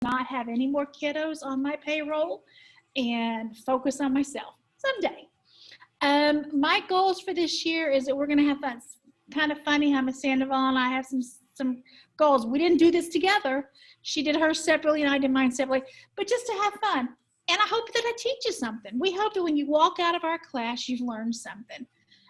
not have any more kiddos on my payroll and focus on myself someday. My goals for this year is that we're going to have fun. It's kind of funny how Miss Sandoval and I have some goals. We didn't do this together. She did hers separately and I did mine separately, but just to have fun. And I hope that I teach you something. We hope that when you walk out of our class, you've learned something.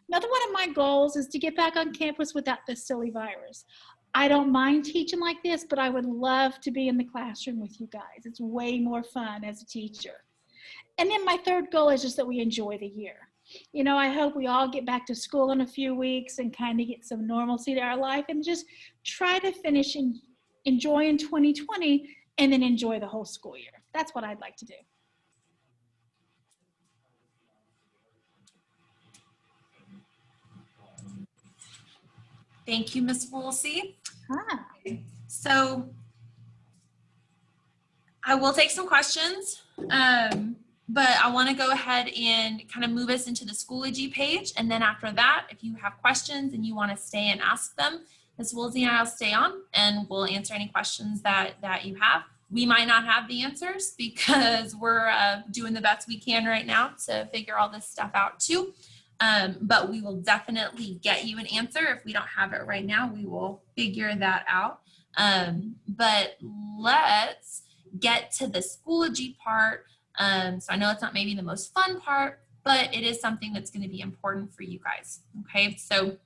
Another one of my goals is to get back on campus without this silly virus. I don't mind teaching like this, but I would love to be in the classroom with you guys. It's way more fun as a teacher. And then my third goal is just that we enjoy the year. You know, I hope we all get back to school in a few weeks and kind of get some normalcy to our life and just try to finish enjoying 2020 and then enjoy the whole school year. That's what I'd like to do. Thank you, Ms. Woolsey. Hi. So I will take some questions, but I want to go ahead and kind of move us into the Schoology page. And then after that, if you have questions and you want to stay and ask them, Ms. Woolsey and I will stay on and we'll answer any questions that you have. We might not have the answers because we're doing the best we can right now to figure all this stuff out too. But we will definitely get you an answer. If we don't have it right now, we will figure that out. But let's get to the Schoology part. So I know it's not maybe the most fun part, but it is something that's going to be important for you guys. Okay, so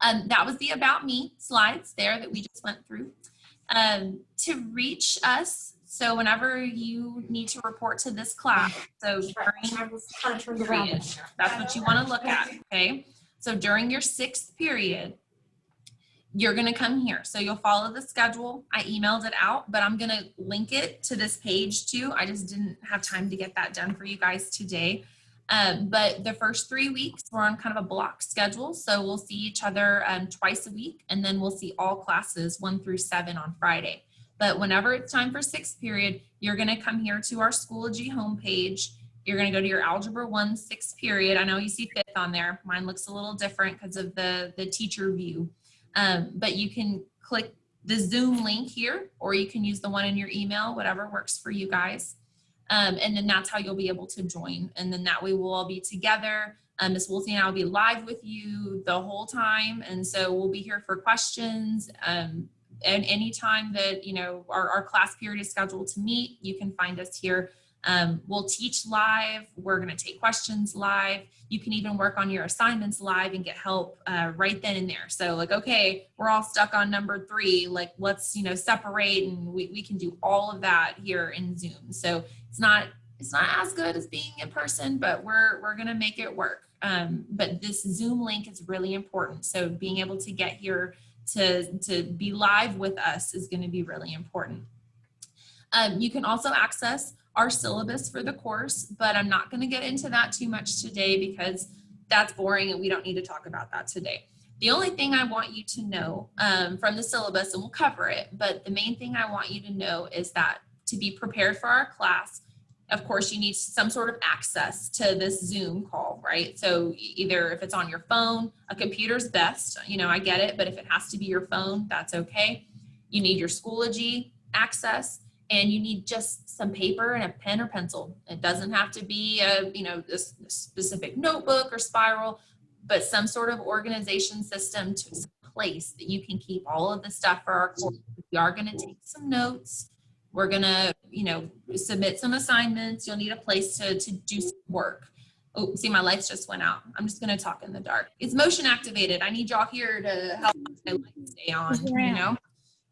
that was the About Me slides there that we just went through. To reach us, so whenever you need to report to this class, so during period, that's what you want to look at, okay? So during your 6th period, you're going to come here. So you'll follow the schedule. I emailed it out, but I'm going to link it to this page too. I just didn't have time to get that done for you guys today. But the first 3 weeks, we're on kind of a block schedule. So we'll see each other twice a week, and then we'll see all classes 1 through 7 on Friday. But whenever it's time for 6th period, you're going to come here to our Schoology homepage. You're going to go to your Algebra 1 6th period. I know you see 5th on there. Mine looks a little different because of the teacher view. But you can click the Zoom link here, or you can use the one in your email, whatever works for you guys. And then that's how you'll be able to join. And then that way we'll all be together. Ms. Woolsey and I will be live with you the whole time. And so we'll be here for questions. And anytime that, you know, our class period is scheduled to meet, you can find us here. We'll teach live. We're going to take questions live. You can even work on your assignments live and get help right then and there. So like, okay, we're all stuck on number 3. Like, let's, you know, separate, and we can do all of that here in Zoom. So it's not as good as being in person, but we're going to make it work. But this Zoom link is really important. So being able to get here to be live with us is going to be really important. You can also access our syllabus for the course, but I'm not going to get into that too much today because that's boring and we don't need to talk about that today. The only thing I want you to know from the syllabus, and we'll cover it, but the main thing I want you to know is that to be prepared for our class, of course, you need some sort of access to this Zoom call, right? So either if it's on your phone, a computer's best, you know, I get it, but if it has to be your phone, that's okay. You need your Schoology access, and you need just some paper and a pen or pencil. It doesn't have to be a, you know, a specific notebook or spiral, but some sort of organization system to some place that you can keep all of the stuff for our course. We are going to take some notes. We're going to, you know, submit some assignments. You'll need a place to do some work. Oh, see, my lights just went out. I'm just going to talk in the dark. It's motion activated. I need y'all here to help my lights stay on, you know,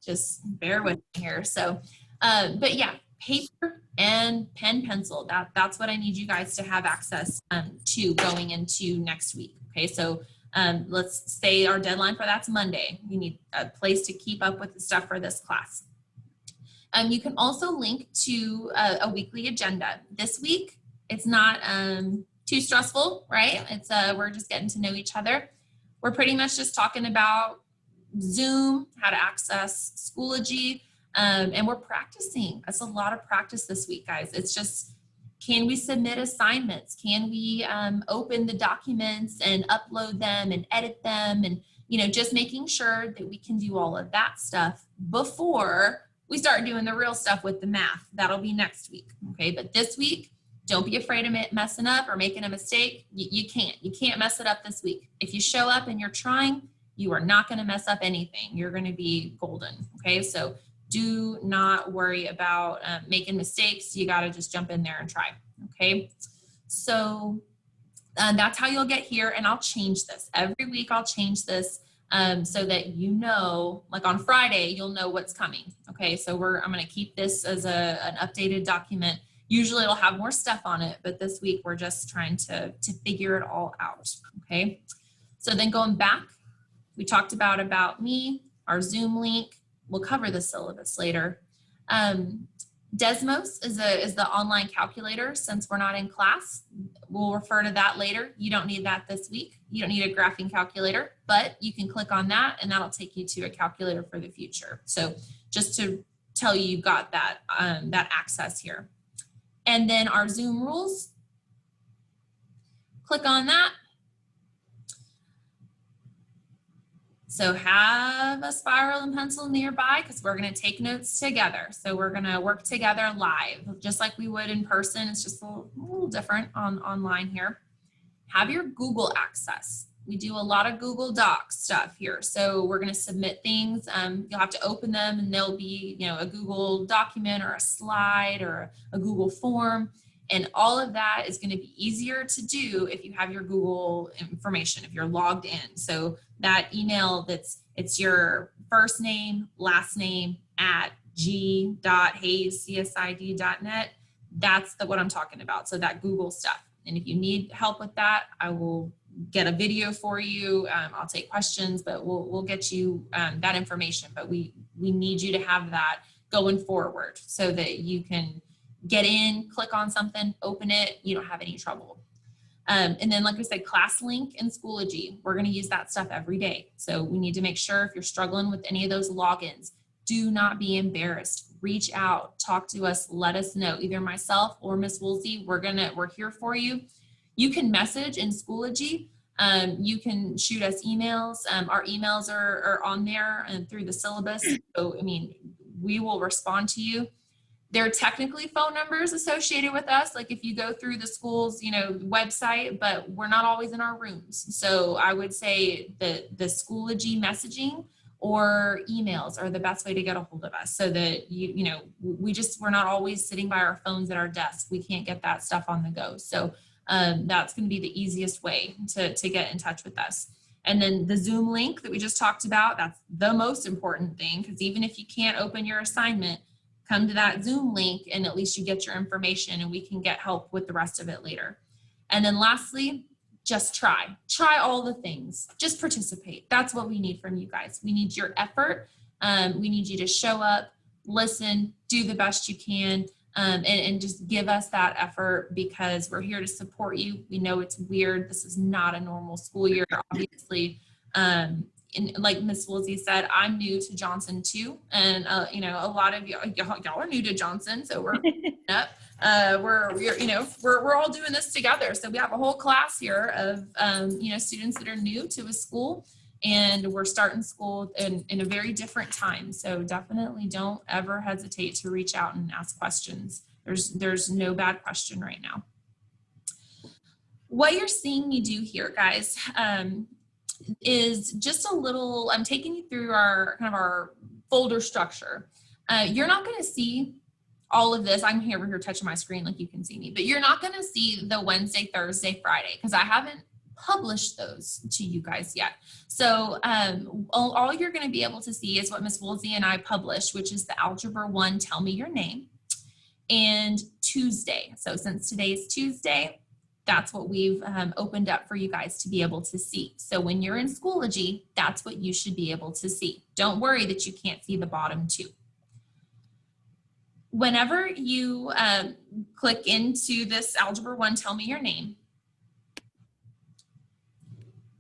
just bear with me here. So, but yeah, paper and pen, pencil, that's what I need you guys to have access to going into next week. Okay, so let's say our deadline for that's Monday. You need a place to keep up with the stuff for this class. You can also link to a weekly agenda. This week, it's not too stressful, right? It's we're just getting to know each other. We're pretty much just talking about Zoom, how to access Schoology, and we're practicing. That's a lot of practice this week, guys. It's just, can we submit assignments? Can we open the documents and upload them and edit them? And, you know, just making sure that we can do all of that stuff before we start doing the real stuff with the math. That'll be next week, okay? But this week, don't be afraid of messing up or making a mistake. You can't mess it up this week. If you show up and you're trying, you are not going to mess up anything. You're going to be golden, okay? So do not worry about making mistakes. You got to just jump in there and try, okay? So that's how you'll get here, and I'll change this. Every week I'll change this so that you know, like on Friday, you'll know what's coming, okay? So I'm going to keep this as an updated document. Usually it'll have more stuff on it, but this week we're just trying to figure it all out, okay? So then going back, we talked about me, our Zoom link. We'll cover the syllabus later. Desmos is the online calculator. Since we're not in class, we'll refer to that later. You don't need that this week. You don't need a graphing calculator, but you can click on that and that'll take you to a calculator for the future. So just to tell you, you've got that, that access here. And then our Zoom rules, click on that. So have a spiral and pencil nearby because we're going to take notes together. So we're going to work together live, just like we would in person. It's just a little different online here. Have your Google access. We do a lot of Google Docs stuff here. So we're going to submit things. You'll have to open them and there'll be, you know, a Google document or a slide or a Google form. And all of that is going to be easier to do if you have your Google information, if you're logged in. So that email it's your first name, last name at g.hayescsid.net. That's what I'm talking about. So that Google stuff. And if you need help with that, I will get a video for you. I'll take questions, but we'll get you that information. But we need you to have that going forward so that you can get in, click on something, open it, you don't have any trouble. And then like we said, ClassLink and Schoology, we're gonna use that stuff every day. So we need to make sure if you're struggling with any of those logins, do not be embarrassed. Reach out, talk to us, let us know. Either myself or Miss Woolsey, we're here for you. You can message in Schoology. You can shoot us emails. Our emails are on there and through the syllabus. So, I mean, we will respond to you. There are technically phone numbers associated with us, like if you go through the school's, you know, website, but we're not always in our rooms. So I would say that the Schoology messaging or emails are the best way to get a hold of us so that you know, we're not always sitting by our phones at our desk. We can't get that stuff on the go. So that's going to be the easiest way to get in touch with us. And then the Zoom link that we just talked about, that's the most important thing, because even if you can't open your assignment, come to that Zoom link and at least you get your information and we can get help with the rest of it later. And then lastly, just try all the things, just participate. That's what we need from you guys. We need your effort. We need you to show up, listen, do the best you can, and just give us that effort because we're here to support you. We know it's weird. This is not a normal school year, obviously. And like Miss Woolsey said, I'm new to Johnson too. And, you know, a lot of y'all are new to Johnson. So we're up. We're all doing this together. So we have a whole class here of, you know, students that are new to a school, and we're starting school in a very different time. So definitely don't ever hesitate to reach out and ask questions. There's no bad question right now. What you're seeing me do here, guys, is just a little, I'm taking you through our kind of our folder structure. You're not going to see all of this. I'm here, we're here touching my screen like you can see me, but you're not going to see the Wednesday, Thursday, Friday, because I haven't published those to you guys yet. So all you're going to be able to see is what Miss Woolsey and I published, which is the Algebra 1 Tell Me Your Name, and Tuesday. So since today's Tuesday, that's what we've opened up for you guys to be able to see. So when you're in Schoology, that's what you should be able to see. Don't worry that you can't see the bottom two. Whenever you click into this Algebra 1 Tell Me Your Name,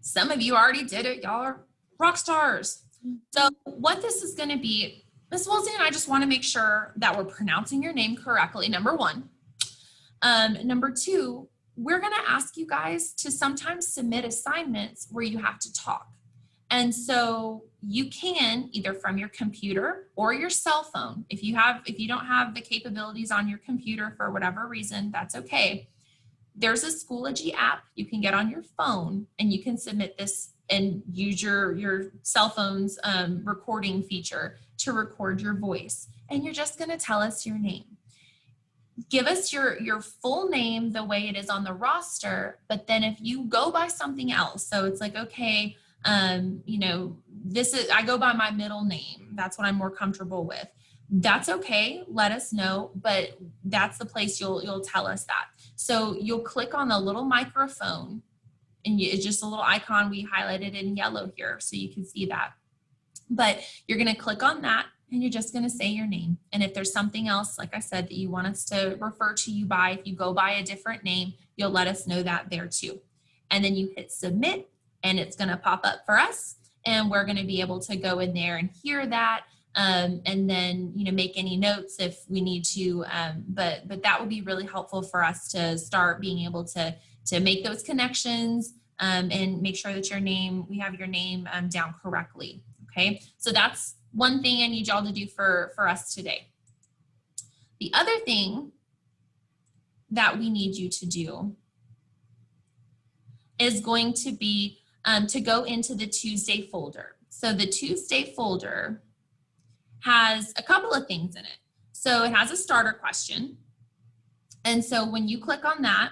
some of you already did it. Y'all are rock stars. So what this is going to be, Miss Woolsey and I just want to make sure that we're pronouncing your name correctly, number one. Number two, we're going to ask you guys to sometimes submit assignments where you have to talk. And so you can either from your computer or your cell phone. If you don't have the capabilities on your computer for whatever reason, that's okay. There's a Schoology app you can get on your phone, and you can submit this and use your cell phone's recording feature to record your voice. And you're just going to tell us your name. Give us your full name the way it is on the roster, but then if you go by something else, so it's like, okay, you know, I go by my middle name. That's what I'm more comfortable with. That's okay. Let us know, but that's the place you'll tell us that. So you'll click on the little microphone, and it's just a little icon. We highlighted in yellow here so you can see that. But you're going to click on that, and you're just going to say your name. And if there's something else, like I said, that you want us to refer to you by, if you go by a different name, you'll let us know that there too. And then you hit submit, and it's going to pop up for us, and we're going to be able to go in there and hear that. And then, you know, make any notes if we need to, but that would be really helpful for us to start being able to make those connections, and make sure that we have your name down correctly. Okay, so that's one thing I need y'all to do for us today. The other thing that we need you to do is going to be to go into the Tuesday folder. So the Tuesday folder has a couple of things in it. So it has a starter question. And so when you click on that,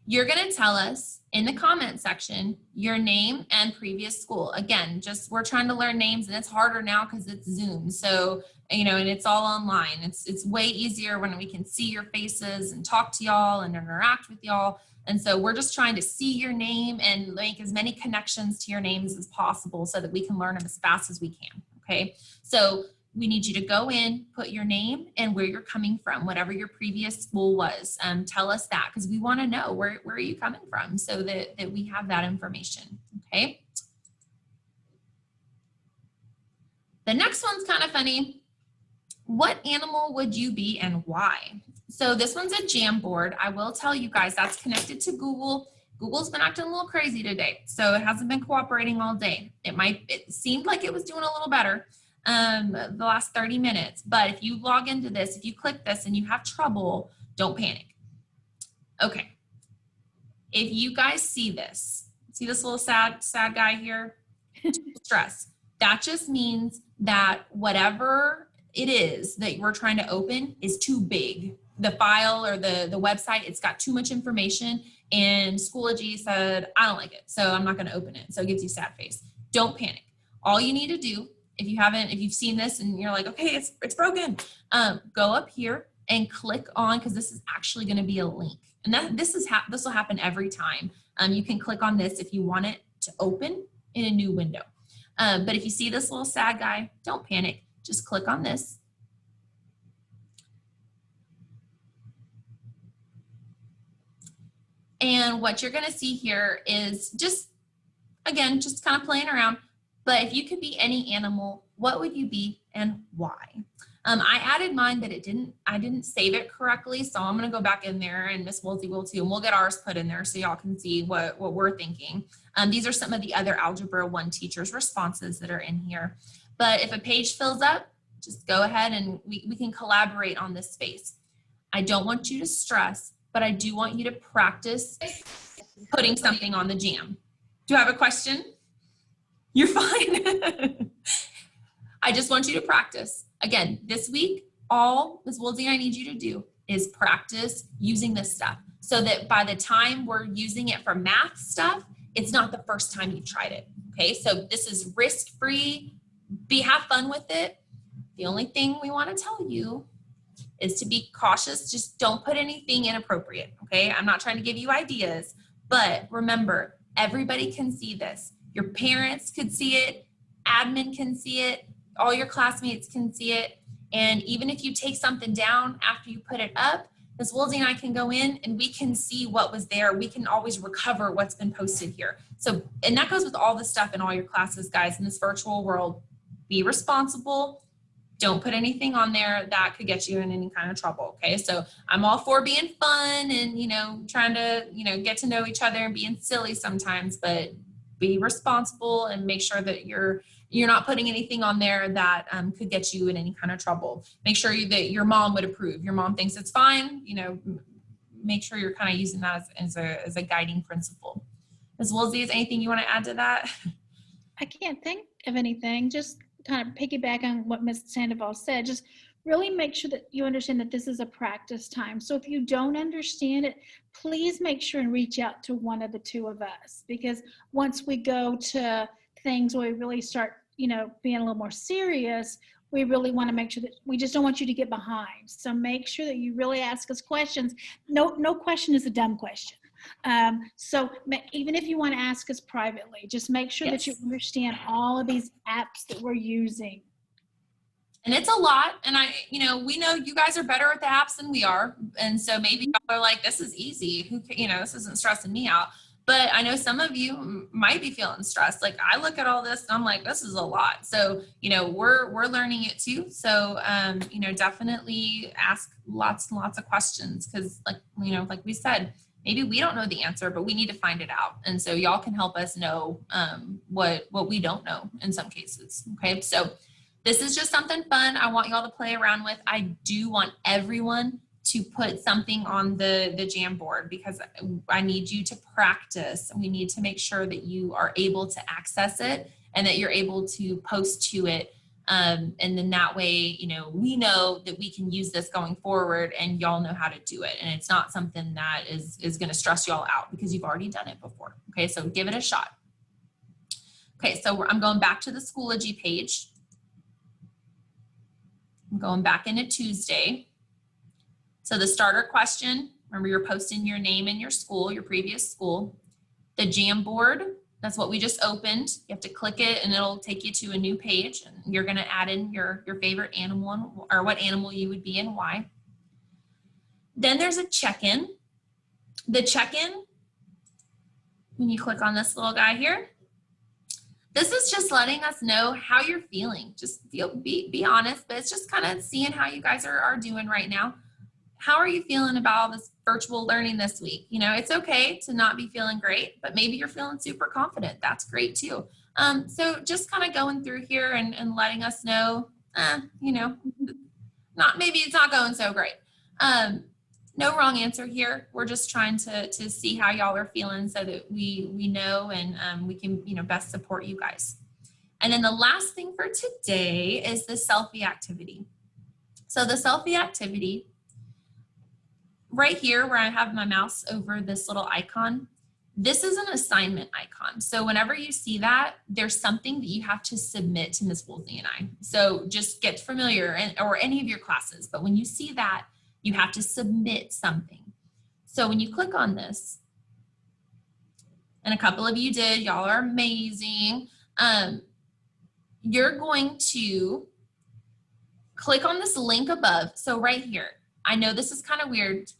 you're going to tell us in the comment section your name and previous school. Again, we're trying to learn names, and it's harder now because it's Zoom. So, you know, and it's all online. It's way easier when we can see your faces and talk to y'all and interact with y'all. And so we're just trying to see your name and make as many connections to your names as possible so that we can learn them as fast as we can. Okay, so we need you to go in, put your name and where you're coming from, whatever your previous school was. Tell us that, because we want to know where are you coming from, so that we have that information. Okay. The next one's kind of funny. What animal would you be and why? So this one's a Jamboard. I will tell you guys that's connected to Google. Google's been acting a little crazy today, so it hasn't been cooperating all day. It seemed like it was doing a little better the last 30 minutes. But if you log into this, if you click this and you have trouble, don't panic. Okay. If you guys see this little sad guy here? Stress. That just means that whatever it is that we're trying to open is too big. The file or the website, it's got too much information, and Schoology said, I don't like it, so I'm not going to open it. So it gives you sad face. Don't panic. All you need to do, if you've seen this and you're like, okay, it's broken, go up here and click on, because this is actually going to be a link. And this will happen every time. You can click on this if you want it to open in a new window. But if you see this little sad guy, don't panic. Just click on this. And what you're going to see here is just kind of playing around. But if you could be any animal, what would you be and why? I added mine, but I didn't save it correctly. So I'm going to go back in there, and Miss Woolsey will too. And we'll get ours put in there so y'all can see what we're thinking. These are some of the other Algebra 1 teachers' responses that are in here. But if a page fills up, just go ahead and we can collaborate on this space. I don't want you to stress, but I do want you to practice putting something on the jam. Do you have a question? You're fine. I just want you to practice. Again, this week, all Ms. Woolsey and I need you to do is practice using this stuff, so that by the time we're using it for math stuff, it's not the first time you've tried it. Okay, so this is risk-free. Have fun with it. The only thing we want to tell you is to be cautious. Just don't put anything inappropriate. Okay, I'm not trying to give you ideas, but remember, everybody can see this. Your parents could see it, admin can see it, all your classmates can see it. And even if you take something down after you put it up, Ms. Woolsey and I can go in and we can see what was there. We can always recover what's been posted here. So, and that goes with all the stuff in all your classes, guys, in this virtual world. Be responsible, don't put anything on there that could get you in any kind of trouble. Okay. So I'm all for being fun and, you know, trying to, you know, get to know each other and being silly sometimes, but be responsible and make sure that you're not putting anything on there that could get you in any kind of trouble. Make sure that your mom would approve. Your mom thinks it's fine, you know, make sure you're kind of using that as a guiding principle. Ms. Woolsey, is anything you want to add to that? I can't think of anything. Just kind of piggyback on what Ms. Sandoval said. Just really make sure that you understand that this is a practice time. So if you don't understand it, please make sure and reach out to one of the two of us, because once we go to things where we really start, you know, being a little more serious, we really want to make sure that we just don't want you to get behind. So make sure that you really ask us questions. No question is a dumb question. So even if you want to ask us privately, just make sure that you understand all of these apps that we're using. And it's a lot. And we know you guys are better at the apps than we are. And so maybe y'all are like, this is easy. This isn't stressing me out. But I know some of you might be feeling stressed. Like I look at all this and I'm like, this is a lot. So, we're learning it too. So, definitely ask lots and lots of questions. Cause like we said, maybe we don't know the answer, but we need to find it out. And so y'all can help us know what we don't know in some cases. Okay. So this is just something fun I want y'all to play around with. I do want everyone to put something on the Jamboard because I need you to practice. We need to make sure that you are able to access it and that you're able to post to it. And then that way, we know that we can use this going forward and y'all know how to do it. And it's not something that is going to stress y'all out because you've already done it before. Okay, so give it a shot. Okay, so I'm going back to the Schoology page. I'm going back into Tuesday. So the starter question, remember you're posting your name and your school, your previous school. The Jamboard, that's what we just opened. You have to click it and it'll take you to a new page. And you're gonna add in your favorite animal or what animal you would be and why. Then there's a check-in. The check-in, when you click on this little guy here, this is just letting us know how you're feeling. Just be honest, but it's just kind of seeing how you guys are doing right now. How are you feeling about all this virtual learning this week? It's okay to not be feeling great, but maybe you're feeling super confident. That's great too. So just kind of going through here and letting us know, maybe it's not going so great. No wrong answer here. We're just trying to see how y'all are feeling so that we know and we can, best support you guys. And then the last thing for today is the selfie activity. So the selfie activity, right here where I have my mouse over this little icon, this is an assignment icon. So whenever you see that, there's something that you have to submit to Ms. Woolsey and I. So just get familiar, or any of your classes, but when you see that, you have to submit something. So when you click on this, and a couple of you did, y'all are amazing, you're going to click on this link above. So right here, I know this is kind of weird,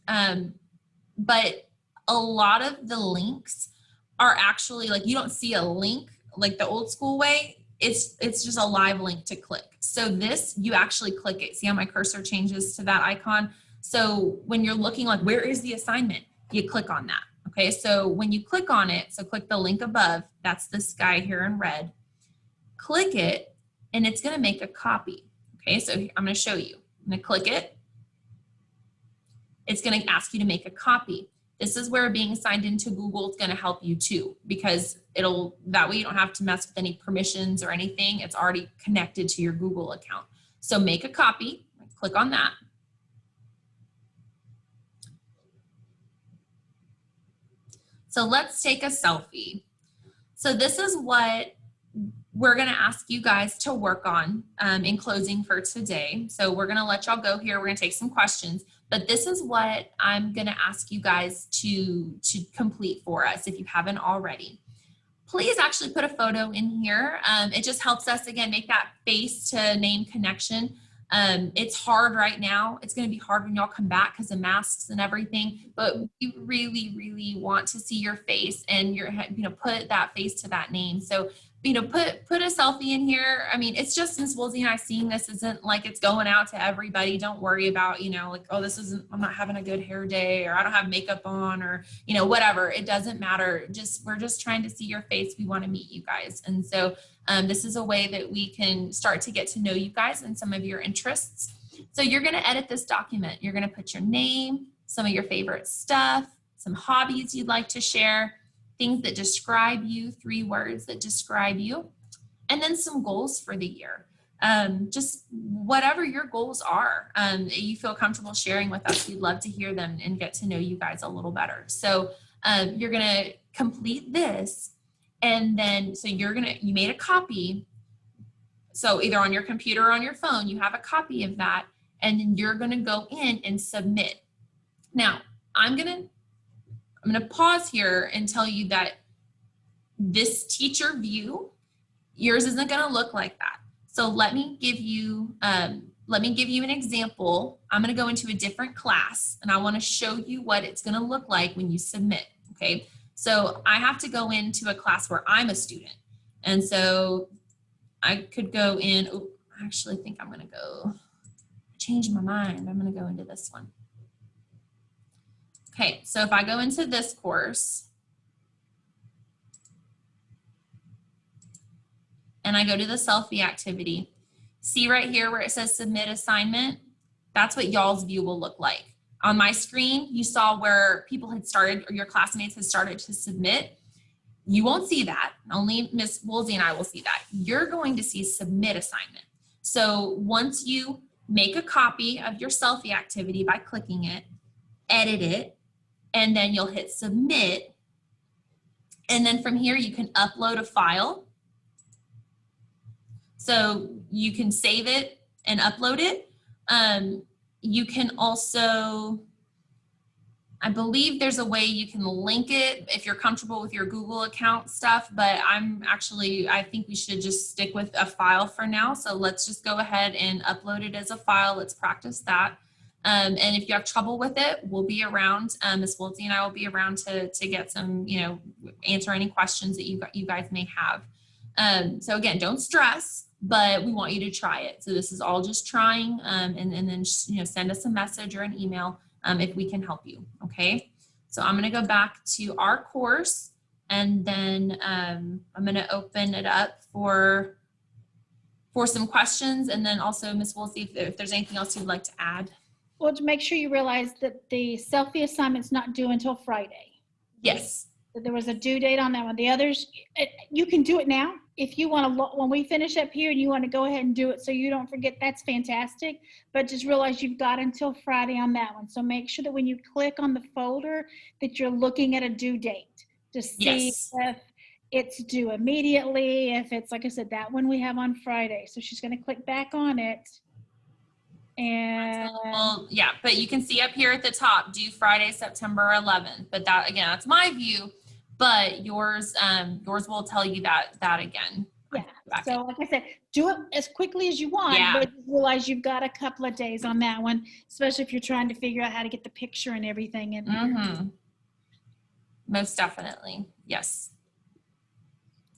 but a lot of the links are actually like, you don't see a link like the old school way. It's just a live link to click. So this, you actually click it. See how my cursor changes to that icon? So when you're looking like, where is the assignment? You click on that. Okay, so when you click on it, so click the link above, that's this guy here in red. Click it, and it's gonna make a copy. Okay, so I'm gonna show you. I'm gonna click it. It's gonna ask you to make a copy. This is where being signed into Google is gonna help you too, because that way you don't have to mess with any permissions or anything. It's already connected to your Google account. So make a copy, click on that. So let's take a selfie. So this is what we're gonna ask you guys to work on in closing for today. So we're gonna let y'all go here. We're gonna take some questions, but this is what I'm gonna ask you guys to complete for us if you haven't already. Please actually put a photo in here. It just helps us, again, make that face to name connection. It's hard right now. It's going to be hard when y'all come back because of masks and everything, but we really, really want to see your face and put that face to that name. So put a selfie in here. I mean, it's just Miss Woolsey and I seeing this isn't like it's going out to everybody. Don't worry about, like, oh, I'm not having a good hair day, or I don't have makeup on, or, whatever. It doesn't matter. We're just trying to see your face. We want to meet you guys. And so this is a way that we can start to get to know you guys and some of your interests. So you're going to edit this document. You're going to put your name, some of your favorite stuff, some hobbies you'd like to share, things that describe you, 3 words that describe you, and then some goals for the year. Just whatever your goals are, you feel comfortable sharing with us. We'd love to hear them and get to know you guys a little better. So you're gonna complete this, and then you made a copy. So either on your computer or on your phone, you have a copy of that, and then you're gonna go in and submit. Now, I'm gonna pause here and tell you that this teacher view, yours isn't going to look like that. So let me give you an example. I'm going to go into a different class, and I want to show you what it's going to look like when you submit. Okay. So I have to go into a class where I'm a student. And so I could go in, I actually think I'm going to change my mind. I'm going to go into this one. Okay, so if I go into this course and I go to the selfie activity, see right here where it says submit assignment? That's what y'all's view will look like. On my screen, you saw where people had started, or your classmates had started to submit. You won't see that. Only Miss Woolsey and I will see that. You're going to see submit assignment. So once you make a copy of your selfie activity by clicking it, edit it, and then you'll hit submit. And then from here, you can upload a file. So you can save it and upload it. You can also, I believe there's a way you can link it if you're comfortable with your Google account stuff, but I think we should just stick with a file for now. So let's just go ahead and upload it as a file. Let's practice that. And if you have trouble with it, we'll be around. Ms. Woolsey and I will be around to get some, answer any questions that you guys may have. So again, don't stress, but we want you to try it. So this is all just trying, and then send us a message or an email if we can help you. Okay. So I'm going to go back to our course, and then I'm going to open it up for some questions, and then also Ms. Woolsey, if there's anything else you'd like to add. Well, to make sure you realize that the selfie assignment's not due until Friday. Yes. There was a due date on that one. The others, you can do it now. If you want to, when we finish up here and you want to go ahead and do it so you don't forget, that's fantastic. But just realize you've got until Friday on that one. So make sure that when you click on the folder that you're looking at a due date to see if it's due immediately. If it's, like I said, that one we have on Friday. So she's going to click back on it. And yeah, but you can see up here at the top, due Friday, September 11th. But that, again, that's my view, but yours will tell you that again. Yeah. So like I said, do it as quickly as you want, but realize you've got a couple of days on that one, especially if you're trying to figure out how to get the picture and everything in there. Most definitely. Yes.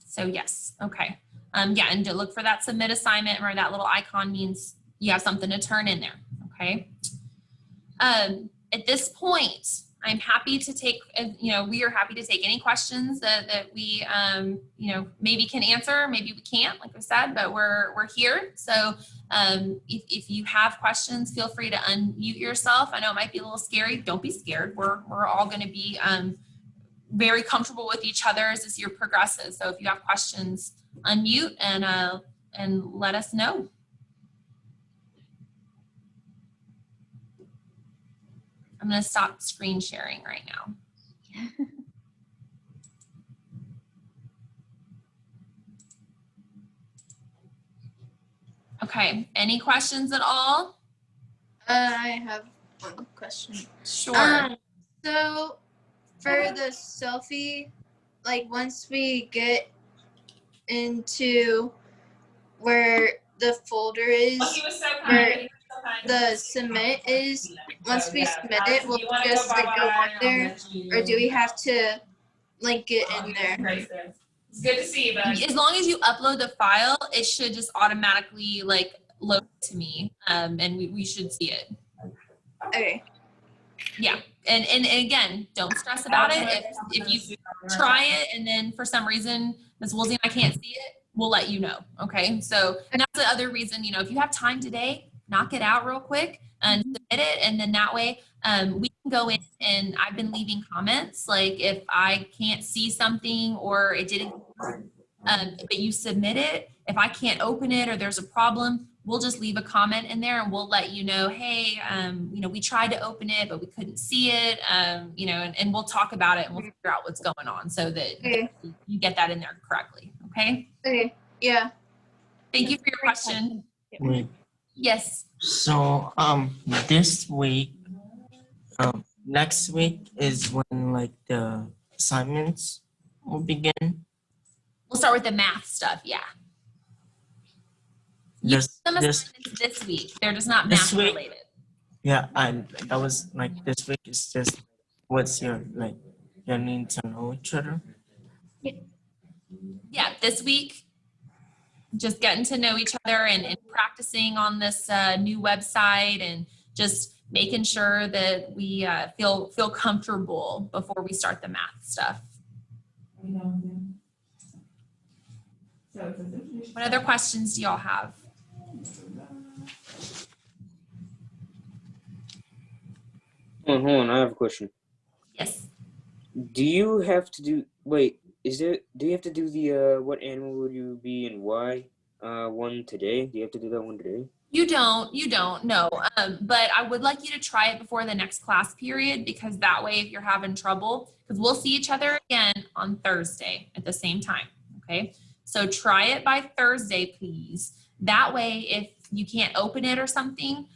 So yes. Okay. Yeah. And to look for that submit assignment, where that little icon means you have something to turn in there. Okay. At this point, I'm happy to take, we are happy to take any questions that we, maybe can answer, maybe we can't, like I said, but we're here. So if you have questions, feel free to unmute yourself. I know it might be a little scary. Don't be scared. We're all going to be very comfortable with each other as this year progresses. So if you have questions, unmute and let us know. I'm going to stop screen sharing right now. Okay, any questions at all? I have one question. Sure. So for the selfie, like once we get into where the folder is, where the submit is, once we submit it, we'll just like go on there, or do we have to link it in there? It's good to see you, bud. As long as you upload the file, it should just automatically like load to me, and we should see it. Okay. Yeah, and again, don't stress about it. If you try it and then for some reason Ms. Woolsey and I can't see it, we'll let you know. Okay, so and that's the other reason, you know, if you have time today, knock it out real quick and submit it, and then that way we can go in, and I've been leaving comments like if I can't see something or it didn't, but you submit it, if I can't open it or there's a problem, we'll just leave a comment in there and we'll let you know, hey, you know, we tried to open it, but we couldn't see it, you know, and we'll talk about it and we'll figure out what's going on so that you get that in there correctly. Okay. Okay. Yeah. Thank you for your question. Wait, Yes. so this week, next week is when like the assignments will begin. We'll start with the math stuff. Yeah. Some assignments this week. They're just not math related. Yeah, and that was like this week is just what's your like getting to know each other. Yeah, this week, just getting to know each other and practicing on this new website and just making sure that we feel comfortable before we start the math stuff. What other questions do y'all have? Hold on, I have a question. Yes. Do you have to do, do you have to do the, what animal would you be and why, one today? Do you have to do that one today? You don't, no. But I would like you to try it before the next class period, because that way if you're having trouble, because we'll see each other again on Thursday at the same time, okay? So try it by Thursday, please. That way, if you can't open it or something,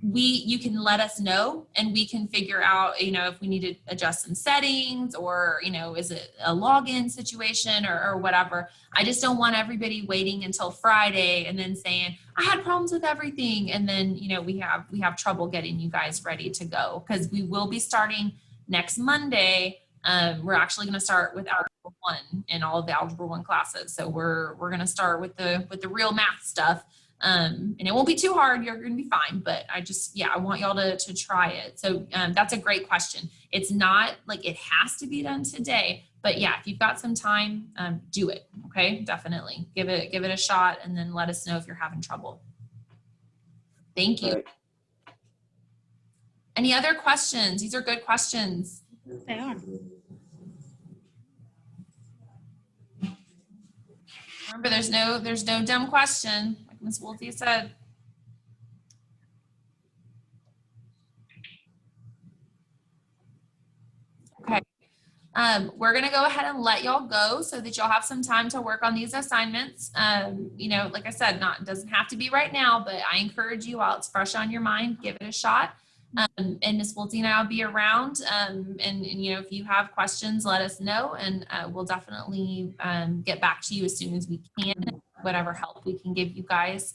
you can let us know and we can figure out, you know, if we need to adjust some settings or, you know, is it a login situation or whatever. I just don't want everybody waiting until Friday and then saying, I had problems with everything. And then, you know, we have trouble getting you guys ready to go, because we will be starting next Monday. We're actually going to start with Algebra 1 in all of the Algebra 1 classes. So we're going to start with the real math stuff. And it won't be too hard. You're going to be fine. But I want y'all to try it. So that's a great question. It's not like it has to be done today, but yeah, if you've got some time, do it. Okay, definitely give it a shot, and then let us know if you're having trouble. Thank you. Right. Any other questions? These are good questions. They are. Remember, there's no dumb question, like Ms. Woolsey said. Okay. We're gonna go ahead and let y'all go so that y'all have some time to work on these assignments. You know, like I said, it doesn't have to be right now, but I encourage you while it's fresh on your mind, give it a shot. And Ms. Woolsey and I will be around. And you know, if you have questions, let us know, and we'll definitely get back to you as soon as we can, whatever help we can give you guys.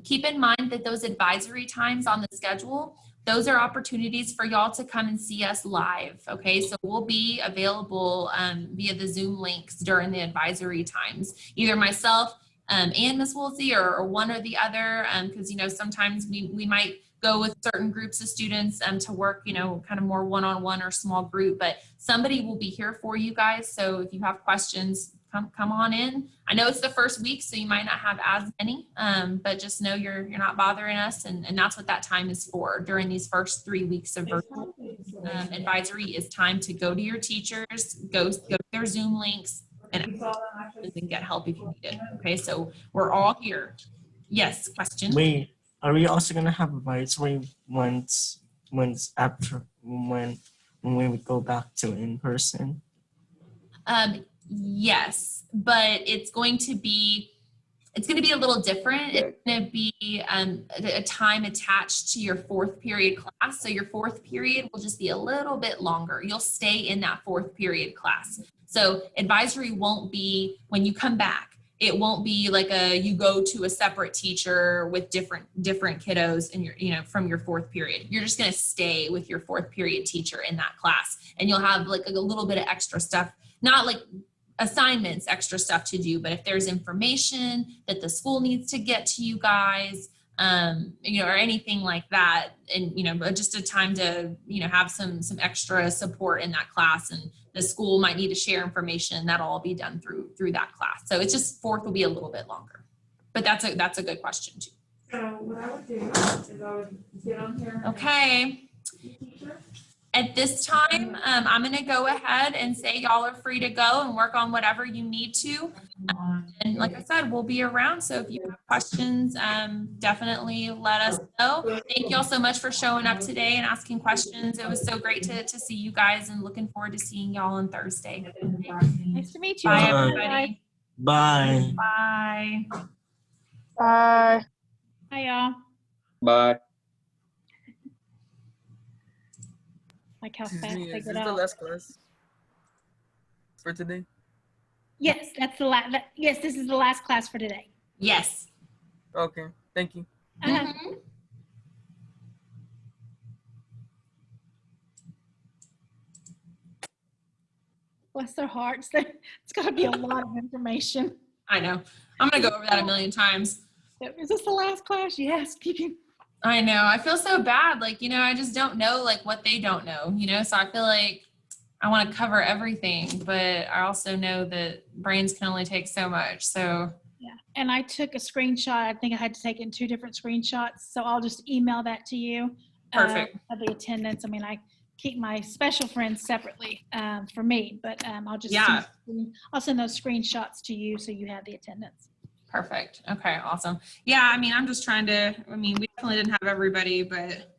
Keep in mind that those advisory times on the schedule, those are opportunities for y'all to come and see us live. Okay, so we'll be available via the Zoom links during the advisory times, either myself and Ms. Woolsey or one or the other, because you know, sometimes we might go with certain groups of students to work, you know, kind of more one-on-one or small group, but somebody will be here for you guys. So if you have questions, come on in. I know it's the first week, so you might not have as many, but just know you're not bothering us, and that's what that time is for. During these first 3 weeks of virtual advisory is time to go to your teachers, go to their Zoom links, and get help if you need it. Okay, so we're all here. Yes, question? Wait, are we also gonna have advisory once after when we go back to in person? Yes, but it's going to be a little different. It's going to be a time attached to your fourth period class. So your fourth period will just be a little bit longer. You'll stay in that fourth period class. So advisory won't be when you come back. It won't be like you go to a separate teacher with different kiddos and from your fourth period. You're just going to stay with your fourth period teacher in that class, and you'll have like a little bit of extra stuff, not like assignments, extra stuff to do, but if there's information that the school needs to get to you guys, or anything like that, and, just a time to, have some extra support in that class, and the school might need to share information, that'll all be done through that class. So it's just 4th will be a little bit longer, but that's a good question too. So what I would do is I would get on here. Okay. At this time, I'm going to go ahead and say y'all are free to go and work on whatever you need to. And like I said, we'll be around. So if you have questions, definitely let us know. Thank y'all so much for showing up today and asking questions. It was so great to see you guys, and looking forward to seeing y'all on Thursday. Nice to meet you. Bye, Bye. everybody. Bye. Bye. Bye. Hi, y'all. Bye. Like how Excuse fast me, they is get this the off. last class for today? Yes, that's the last. Yes, this is the last class for today. Yes. Okay, thank you. Uh-huh. Mhm. Bless their hearts. It's got to be a lot of information. I know. I'm going to go over that a million times. Is this the last class? Yes. You can. I know. I feel so bad. Like, I just don't know like what they don't know, so I feel like I want to cover everything, but I also know that brains can only take so much. So Yeah. And I took a screenshot. I think I had to take it in 2 different screenshots. So I'll just email that to you. Perfect. Of the attendance. I mean, I keep my special friends separately for me, but I'll just I'll send those screenshots to you so you have the attendance. Perfect. Okay. Awesome. Yeah. I mean, I'm just trying to, we definitely didn't have everybody, but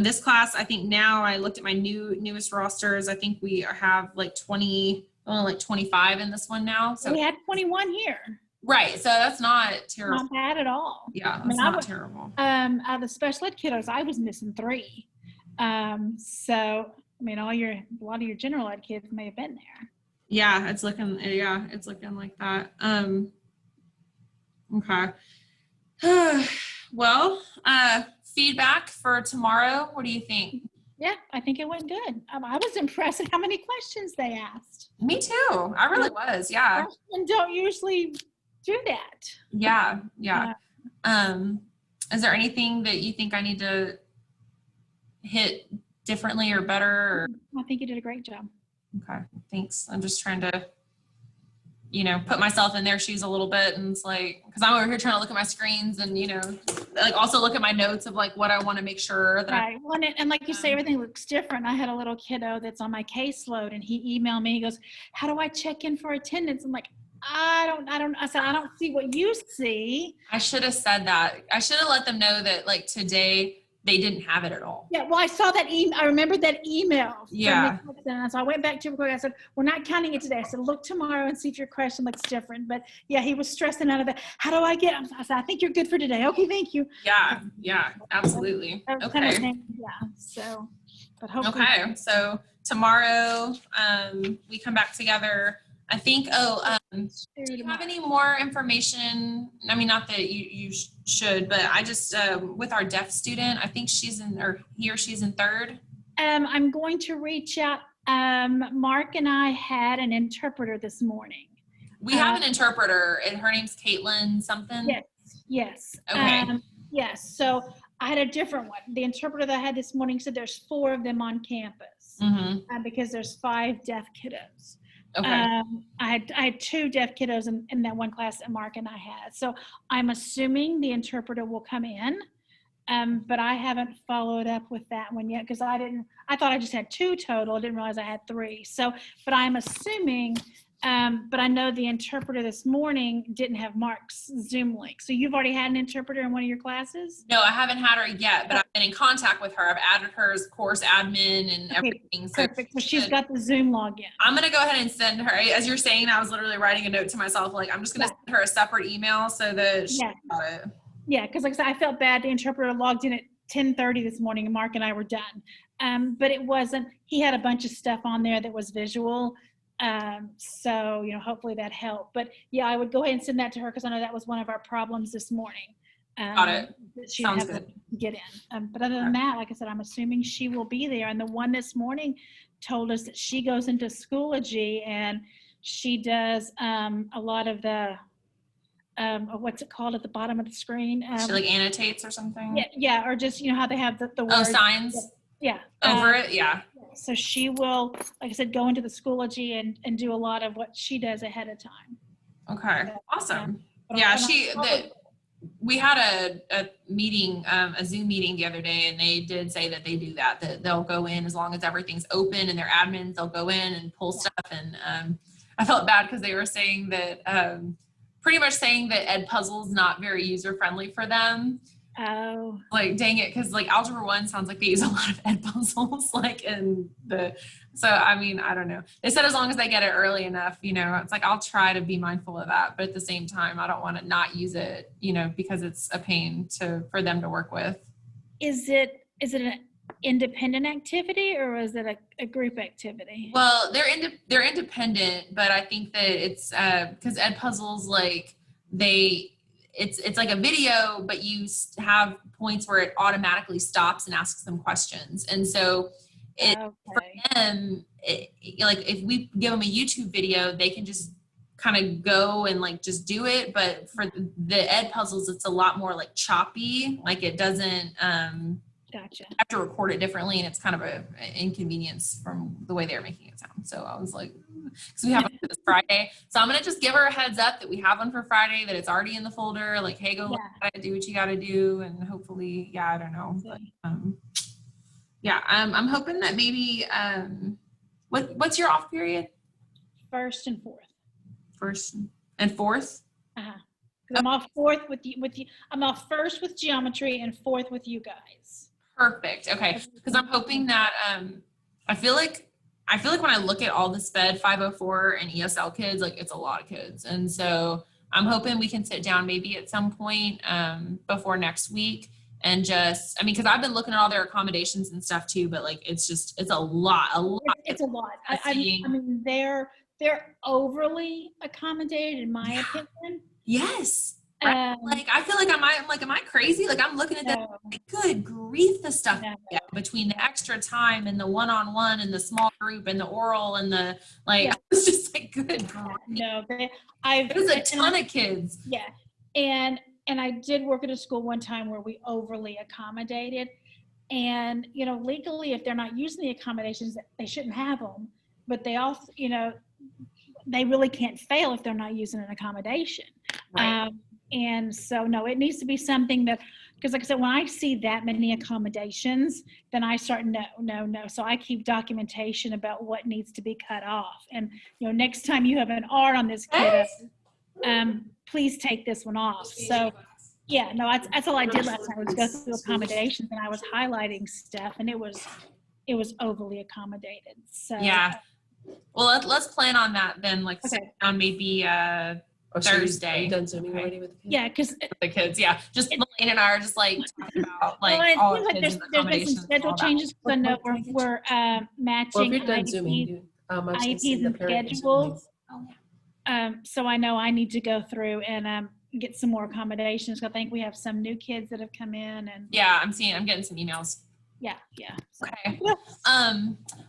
this class, I think now I looked at my newest rosters. I think we have like 25 in this one now. So we had 21 here. right. So that's not terrible. Not bad at all. Yeah. I mean, That's not terrible. Out of the special ed kiddos, I was missing 3. So, I mean, a lot of your general ed kids may have been there. Yeah. It's looking like that. Okay. Well, feedback for tomorrow. What do you think? Yeah, I think it went good. I was impressed at how many questions they asked. Me too. I really was. Yeah. And don't usually do that. Yeah. Yeah. Is there anything that you think I need to hit differently or better? Or? I think you did a great job. Okay. Thanks. I'm just trying to, put myself in their shoes a little bit. And it's like, cause I'm over here trying to look at my screens and, like also look at my notes of like what I want to make sure that Right. Well, and like you say, everything looks different. I had a little kiddo that's on my caseload and he emailed me. He goes, how do I check in for attendance? I'm like, I said, I don't see what you see. I should have said that. I should have let them know that like today they didn't have it at all. Yeah, well, I saw that I remembered that email. Yeah. And so I went back to record. I said, we're not counting it today. I said, look tomorrow and see if your question looks different. But yeah, he was stressing out of that. How do I get? I said, I think you're good for today. Okay, thank you. Yeah. Yeah. Absolutely. That was kind of Okay. thing. Yeah. So, but hopefully. Okay. So tomorrow, we come back together. I think, do you have any more information? I mean, not that you should, but I just, with our deaf student, I think she's in 3rd. I'm going to reach out. Mark and I had an interpreter this morning. We have an interpreter and her name's Caitlin something. Yes. Okay. Yes. So I had a different one. The interpreter that I had this morning said there's 4 of them on campus because there's 5 deaf kiddos. Okay. I had 2 deaf kiddos in that one class that Mark and I had. So I'm assuming the interpreter will come in, but I haven't followed up with that one yet because I thought I just had 2 total. I didn't realize I had 3. So, but I'm assuming, but I know the interpreter this morning didn't have Mark's Zoom link. So you've already had an interpreter in one of your classes? No, I haven't had her yet, but I've been in contact with her. I've added her as course admin and everything. So Perfect. So she's got the Zoom login. I'm going to go ahead and send her, as you're saying, I was literally writing a note to myself, like, I'm just going to send her a separate email so that she got it. Yeah, because like I said, I felt bad. The interpreter logged in at 10:30 this morning and Mark and I were done. But it wasn't, he had a bunch of stuff on there that was visual. So, hopefully that helped. But yeah, I would go ahead and send that to her because I know that was one of our problems this morning. Got it. That she Sounds didn't have good. to get in. But other than that, like I said, I'm assuming she will be there. And the one this morning told us that she goes into Schoology and She does a lot of the what's it called at the bottom of the screen? She like annotates or something. Yeah, or just how they have the Oh, words. signs Yeah. over it. Yeah. So she will, like I said, go into the Schoology and do a lot of what she does ahead of time. Okay. Awesome. But Yeah, I'll- we had a meeting, a Zoom meeting the other day, and they did say that they do that they'll go in as long as everything's open and their admins, they'll go in and pull stuff. And I felt bad because they were saying that pretty much saying that Edpuzzle's not very user friendly for them. Oh, Like, dang it, because like Algebra 1 sounds like they use a lot of Edpuzzles, like so I mean, I don't know. They said as long as they get it early enough, it's like I'll try to be mindful of that, but at the same time, I don't want to not use it, because it's a pain for them to work with. is it an independent activity or is it a group activity? Well, they're independent, but I think that it's because Edpuzzles, like it's like a video, but you have points where it automatically stops and asks them questions, and so for them, like if we give them a YouTube video, they can just kind of go and like just do it. But for the Edpuzzles, it's a lot more like choppy. Like it doesn't. Gotcha. I have to record it differently, and it's kind of an inconvenience from the way they're making it sound. So I was like, because we have one for this Friday, so I'm gonna just give her a heads up that we have one for Friday, that it's already in the folder. Like, hey, go look at it, do what you got to do, and hopefully, I don't know, but I'm hoping that maybe what's your off period? First and fourth. First and fourth. Uh-huh. 'Cause I'm off fourth with you. I'm off first with geometry and fourth with you guys. Perfect. Okay, because I'm hoping that I feel like when I look at all the SPED 504 and ESL kids, like it's a lot of kids, and so I'm hoping we can sit down maybe at some point before next week and just, because I've been looking at all their accommodations and stuff too, but like it's a lot. It's a lot. I mean, they're overly accommodated in my opinion. Yes. Right. Like I feel like am I crazy? Like I'm looking at that. Like, good grief, the stuff between the extra time and the one-on-one and the small group and the oral and the it's just like good grief. No, there's a ton of kids. Yeah, and I did work at a school one time where we overly accommodated, and legally, if they're not using the accommodations, they shouldn't have them. But they also, they really can't fail if they're not using an accommodation. Right. And so, no, it needs to be something that, because like I said, when I see that many accommodations, then I start, no. So I keep documentation about what needs to be cut off. And, next time you have an R on this kiddo, please take this one off. So, yeah, no, that's all I did last time was go through accommodations, and I was highlighting stuff, and it was overly accommodated. So yeah. Well, let's plan on that then, like sit down maybe Thursday. Are you done Zooming already with the kids? Yeah, because the kids, just Elaine and I are just like talking about like it all seems the like kids and there's been accommodations. some schedule changes because I know we're matching Well, if you're done Zooming, IEPs and schedules. So I know I need to go through and get some more accommodations. I think we have some new kids that have come in, and I'm getting some emails. Yeah. So. Okay.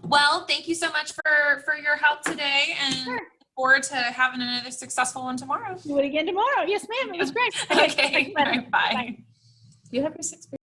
Well, thank you so much for your help today, and look forward to having another successful one tomorrow. Do it again tomorrow. Yes, ma'am. It was great. Okay. Bye. Do you have your 6th grade?